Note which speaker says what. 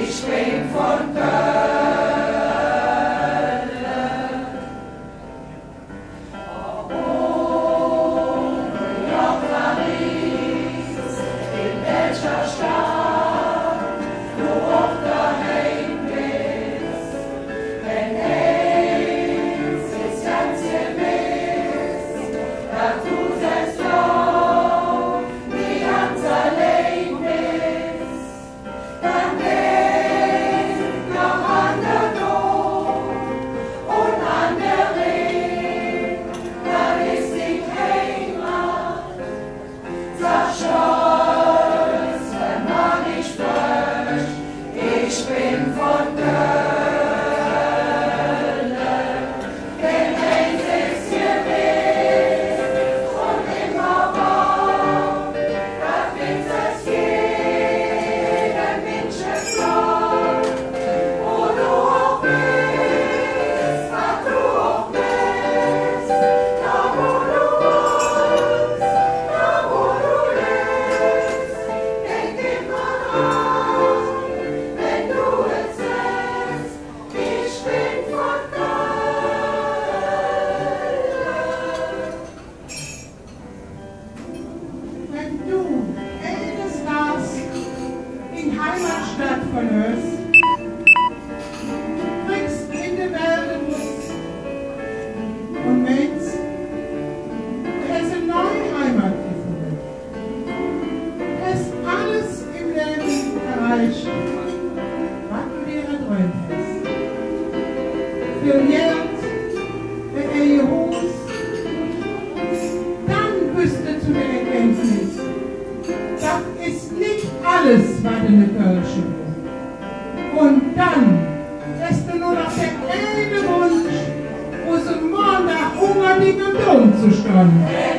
Speaker 1: Ich bin von Köln.
Speaker 2: Heimatstadt von uns, kriegst in der Welt und meinst, du hast eine neue Heimat gefunden. Du hast alles im Leben erreicht, was du dir erträumt hast. Für Geld, für ihr Haus, dann bist du zu der Erkenntnis, das ist nicht alles, was in der Kirche will. Und dann hast du nur noch den einen Wunsch, aus dem Montag unbedingt am Dom zu stehen.